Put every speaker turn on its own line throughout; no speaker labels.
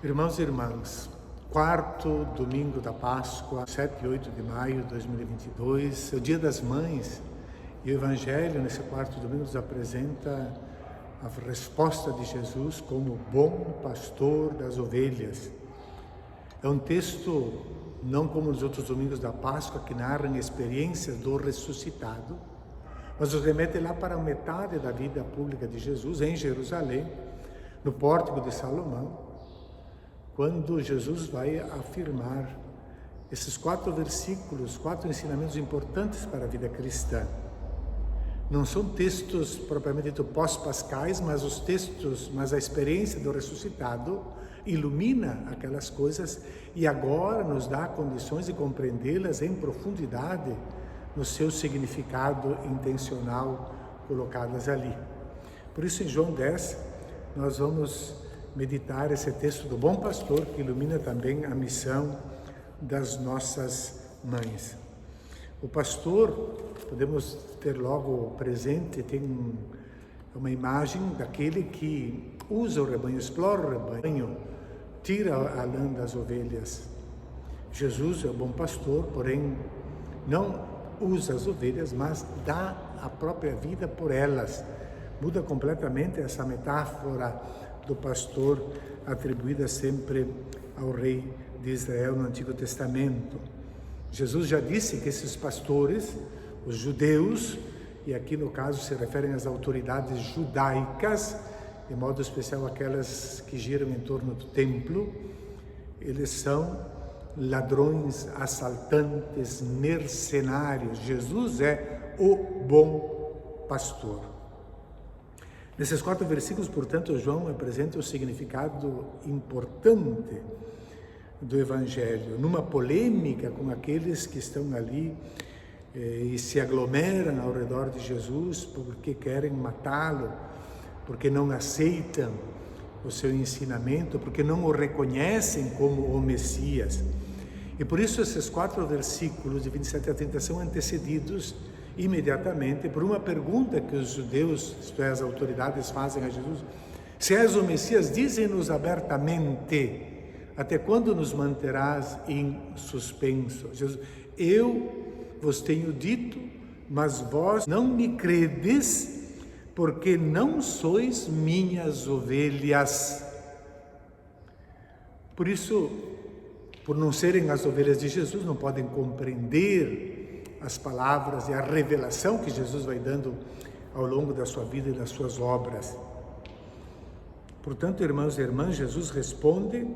Irmãos e irmãs, quarto domingo da Páscoa, 7 e 8 de maio de 2022, é o Dia das Mães, e o Evangelho, nesse quarto domingo, nos apresenta a resposta de Jesus como bom pastor das ovelhas. É um texto, não como nos outros domingos da Páscoa, que narram experiências do ressuscitado, mas nos remete lá para a metade da vida pública de Jesus, em Jerusalém, no Pórtico de Salomão, quando Jesus vai afirmar esses 4 versículos, 4 ensinamentos importantes para a vida cristã. Não são textos propriamente dito pós-pascais, mas a experiência do ressuscitado ilumina aquelas coisas e agora nos dá condições de compreendê-las em profundidade no seu significado intencional colocadas ali. Por isso, em João 10, nós vamos meditar esse texto do bom pastor, que ilumina também a missão das nossas mães. O pastor, podemos ter logo presente, tem uma imagem daquele que usa o rebanho, explora o rebanho, tira a lã das ovelhas. Jesus é o bom pastor, porém não usa as ovelhas, mas dá a própria vida por elas. Muda completamente essa metáfora do pastor atribuída sempre ao rei de Israel no Antigo Testamento. Jesus já disse que esses pastores, os judeus, e aqui no caso se referem às autoridades judaicas, de modo especial aquelas que giram em torno do templo, eles são ladrões, assaltantes, mercenários. Jesus é o bom pastor. Nesses 4 versículos, portanto, João apresenta o significado importante do Evangelho, numa polêmica com aqueles que estão ali e se aglomeram ao redor de Jesus porque querem matá-lo, porque não aceitam o seu ensinamento, porque não o reconhecem como o Messias. E por isso esses 4 versículos, de 27 a 30, são antecedidos imediatamente por uma pergunta que os judeus, isto é, as autoridades, fazem a Jesus: se és o Messias, dize-nos abertamente, até quando nos manterás em suspenso? Jesus: eu vos tenho dito, mas vós não me credes, porque não sois minhas ovelhas. Por isso, por não serem as ovelhas de Jesus, não podem compreender as palavras e a revelação que Jesus vai dando ao longo da sua vida e das suas obras. Portanto, irmãos e irmãs, Jesus responde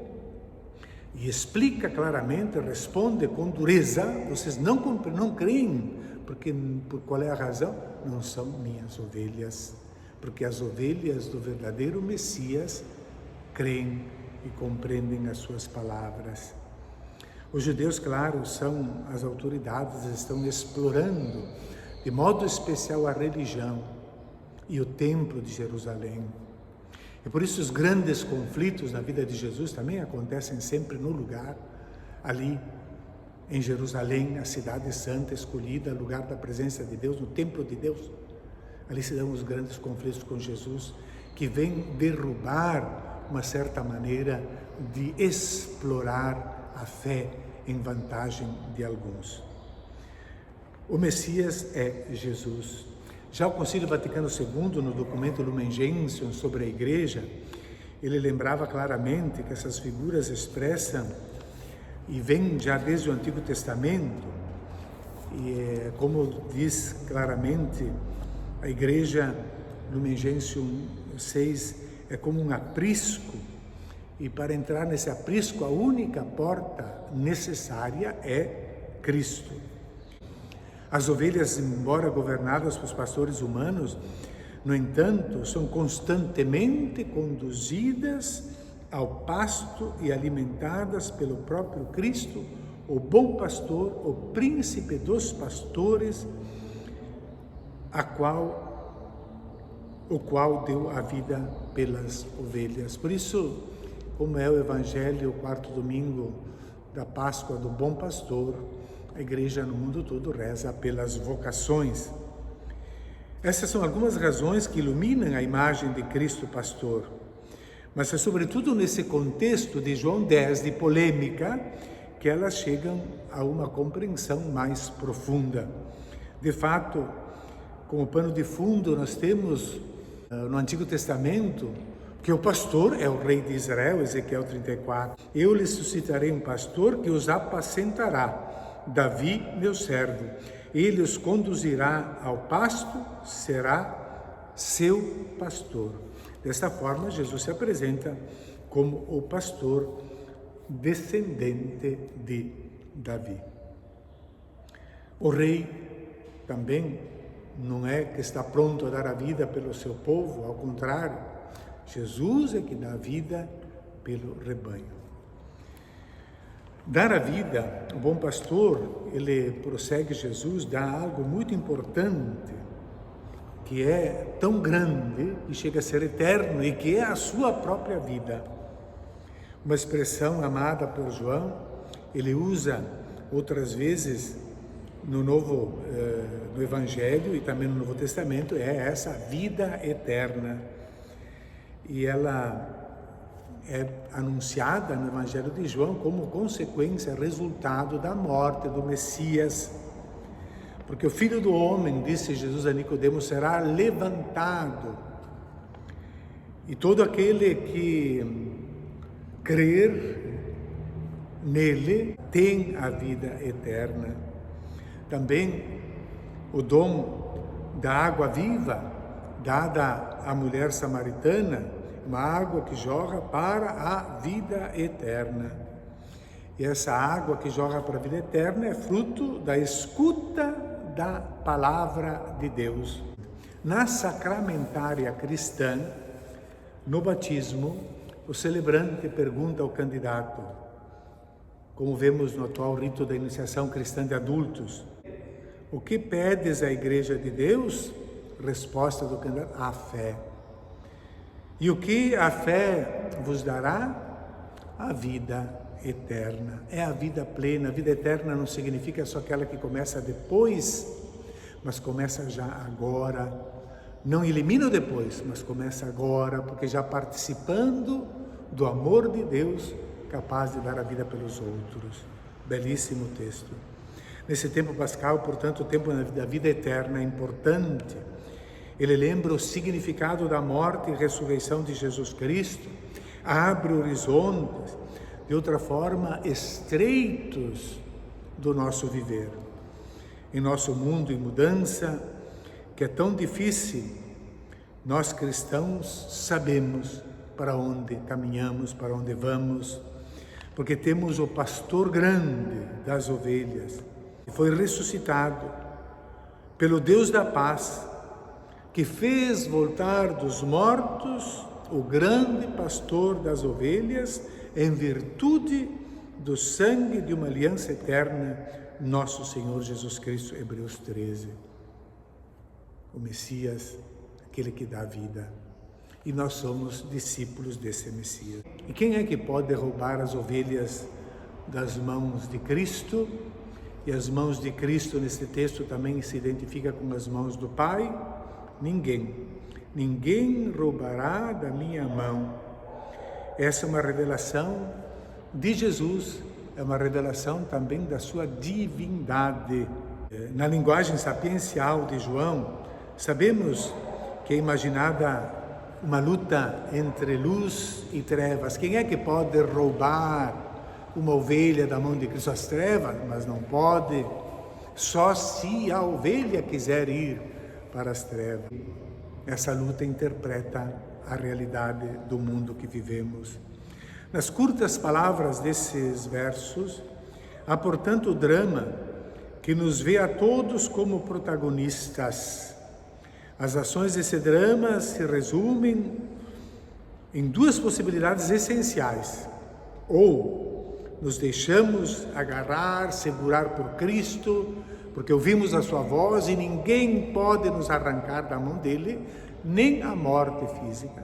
e explica claramente, responde com dureza: vocês não creem, porque por qual é a razão? Não são minhas ovelhas, porque as ovelhas do verdadeiro Messias creem e compreendem as suas palavras. Os judeus, claro, são as autoridades, estão explorando de modo especial a religião e o templo de Jerusalém. E por isso os grandes conflitos na vida de Jesus também acontecem sempre no lugar, ali em Jerusalém, a cidade santa escolhida, lugar da presença de Deus, no templo de Deus. Ali se dão os grandes conflitos com Jesus, que vem derrubar uma certa maneira de explorar a fé em vantagem de alguns. O Messias é Jesus. Já o Concílio Vaticano II, no documento Lumen Gentium sobre a Igreja, ele lembrava claramente que essas figuras expressam, e vêm já desde o Antigo Testamento, e como diz claramente a Igreja, Lumen Gentium 6, é como um aprisco. E para entrar nesse aprisco, a única porta necessária é Cristo. As ovelhas, embora governadas pelos pastores humanos, no entanto, são constantemente conduzidas ao pasto e alimentadas pelo próprio Cristo, o bom pastor, o príncipe dos pastores, o qual deu a vida pelas ovelhas. Por isso, como é o Evangelho, o 4º domingo da Páscoa do Bom Pastor, a Igreja no mundo todo reza pelas vocações. Essas são algumas razões que iluminam a imagem de Cristo Pastor. Mas é sobretudo nesse contexto de João 10, de polêmica, que elas chegam a uma compreensão mais profunda. De fato, como pano de fundo, nós temos no Antigo Testamento que o pastor é o rei de Israel, Ezequiel 34. Eu lhes suscitarei um pastor que os apacentará, Davi, meu servo. Ele os conduzirá ao pasto, será seu pastor. Desta forma, Jesus se apresenta como o pastor descendente de Davi. O rei também não é que está pronto a dar a vida pelo seu povo, ao contrário, Jesus é que dá a vida pelo rebanho. Dar a vida, o bom pastor, ele prossegue Jesus, dá algo muito importante, que é tão grande e chega a ser eterno e que é a sua própria vida. Uma expressão amada por João, ele usa outras vezes no Evangelho e também no Novo Testamento, é essa vida eterna. E ela é anunciada no Evangelho de João como consequência, resultado da morte do Messias. Porque o Filho do Homem, disse Jesus a Nicodemo, será levantado. E todo aquele que crer nele tem a vida eterna. Também o dom da água viva, dada à mulher samaritana, uma água que jorra para a vida eterna. E essa água que jorra para a vida eterna é fruto da escuta da palavra de Deus. Na sacramentária cristã, no batismo, o celebrante pergunta ao candidato, como vemos no atual rito da iniciação cristã de adultos, o que pedes à Igreja de Deus? Resposta do candidato, a fé. E o que a fé vos dará? A vida eterna. É a vida plena. A vida eterna não significa só aquela que começa depois, mas começa já agora. Não elimina o depois, mas começa agora, porque já participando do amor de Deus, capaz de dar a vida pelos outros. Belíssimo texto. Nesse tempo pascal, portanto, o tempo da vida eterna é importante. Ele lembra o significado da morte e ressurreição de Jesus Cristo, abre horizontes, de outra forma, estreitos do nosso viver. Em nosso mundo em mudança, que é tão difícil, nós cristãos sabemos para onde caminhamos, para onde vamos, porque temos o pastor grande das ovelhas, que foi ressuscitado pelo Deus da paz, que fez voltar dos mortos o grande pastor das ovelhas, em virtude do sangue de uma aliança eterna, nosso Senhor Jesus Cristo, Hebreus 13. O Messias, aquele que dá vida. E nós somos discípulos desse Messias. E quem é que pode roubar as ovelhas das mãos de Cristo? E as mãos de Cristo, nesse texto, também se identifica com as mãos do Pai? Ninguém. Ninguém roubará da minha mão. Essa é uma revelação de Jesus, é uma revelação também da sua divindade. Na linguagem sapiencial de João, sabemos que é imaginada uma luta entre luz e trevas. Quem é que pode roubar uma ovelha da mão de Cristo? As trevas, mas não pode, só se a ovelha quiser ir para as trevas. Essa luta interpreta a realidade do mundo que vivemos. Nas curtas palavras desses versos, há, portanto, o drama que nos vê a todos como protagonistas. As ações desse drama se resumem em duas possibilidades essenciais. Ou nos deixamos agarrar, segurar por Cristo, porque ouvimos a sua voz e ninguém pode nos arrancar da mão dele, nem a morte física.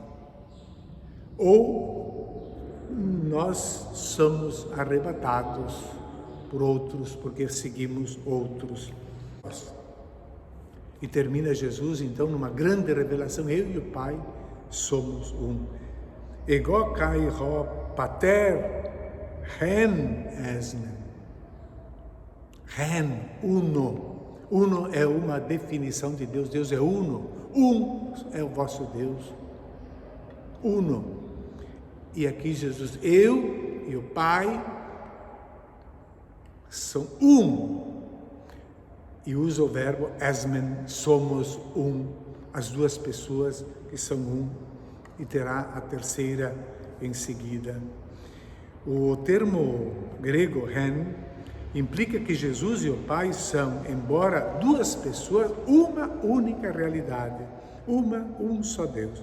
Ou nós somos arrebatados por outros, porque seguimos outros. E termina Jesus, então, numa grande revelação, eu e o Pai somos um. ego kai ho pater hen esmen. Hen, uno. Uno é uma definição de Deus. Deus é uno. Um é o vosso Deus. Uno. E aqui Jesus, eu e o Pai são um. E usa o verbo esmen, somos um. As duas pessoas que são um. E terá a terceira em seguida. O termo grego hen implica que Jesus e o Pai são, embora duas pessoas, uma única realidade, um só Deus.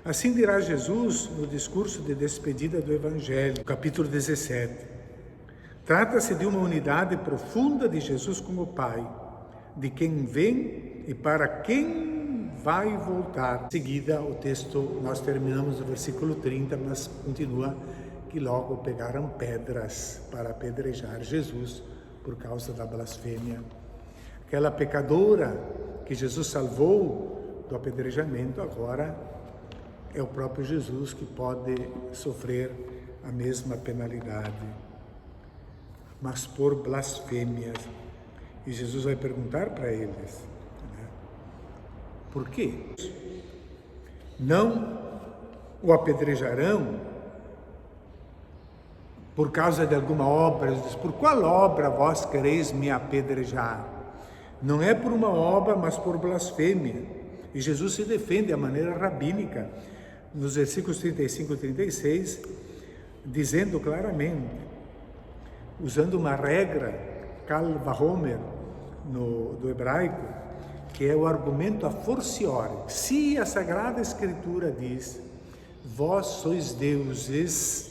Assim dirá Jesus no discurso de despedida do Evangelho, capítulo 17. Trata-se de uma unidade profunda de Jesus com o Pai, de quem vem e para quem vai voltar. Em seguida, o texto, nós terminamos no versículo 30, mas continua que logo pegaram pedras para apedrejar Jesus por causa da blasfêmia. Aquela pecadora que Jesus salvou do apedrejamento, agora é o próprio Jesus que pode sofrer a mesma penalidade, mas por blasfêmias. E Jesus vai perguntar para eles, né, por quê? Não o apedrejarão por causa de alguma obra. Ele diz, por qual obra vós quereis me apedrejar? Não é por uma obra, mas por blasfêmia. E Jesus se defende à maneira rabínica, nos versículos 35 e 36, dizendo claramente, usando uma regra, Kal Vahomer, do hebraico, que é o argumento a forciore. Se a Sagrada Escritura diz, vós sois deuses,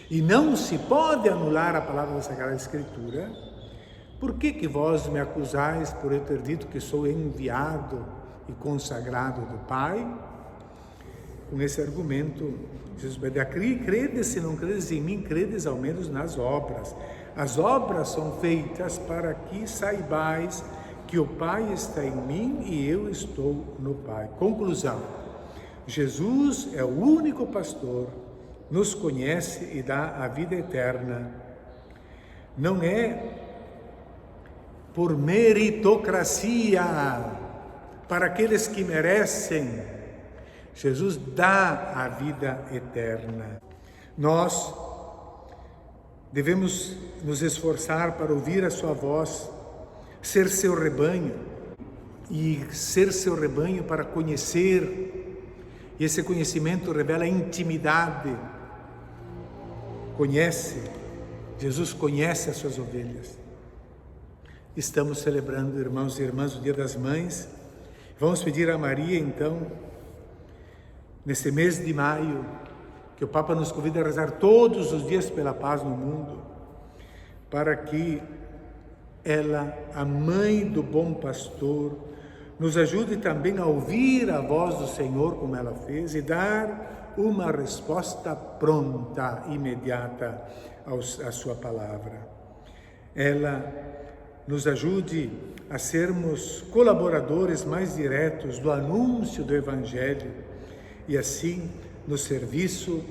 e não se pode anular a palavra da Sagrada Escritura, por que vós me acusais por eu ter dito que sou enviado e consagrado do Pai? Com esse argumento, Jesus vai dizer, credes, se não credes em mim, credes ao menos nas obras. As obras são feitas para que saibais que o Pai está em mim e eu estou no Pai. Conclusão, Jesus é o único pastor, nos conhece e dá a vida eterna. Não é por meritocracia, para aqueles que merecem. Jesus dá a vida eterna. Nós devemos nos esforçar para ouvir a sua voz, ser seu rebanho, e ser seu rebanho para conhecer. E esse conhecimento revela intimidade. Jesus conhece as suas ovelhas. Estamos celebrando, irmãos e irmãs, o Dia das Mães. Vamos pedir a Maria, então, nesse mês de maio, que o Papa nos convida a rezar todos os dias pela paz no mundo, para que ela, a mãe do bom pastor, nos ajude também a ouvir a voz do Senhor, como ela fez, e dar uma resposta pronta, imediata à sua palavra. Ela nos ajude a sermos colaboradores mais diretos do anúncio do Evangelho e assim, no serviço,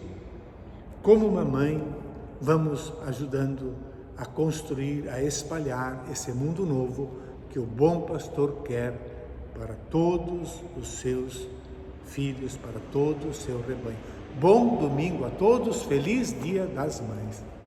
como uma mãe, vamos ajudando a construir, a espalhar esse mundo novo que o bom pastor quer para todos os seus filhos, para todo o seu rebanho. Bom domingo a todos, feliz Dia das Mães.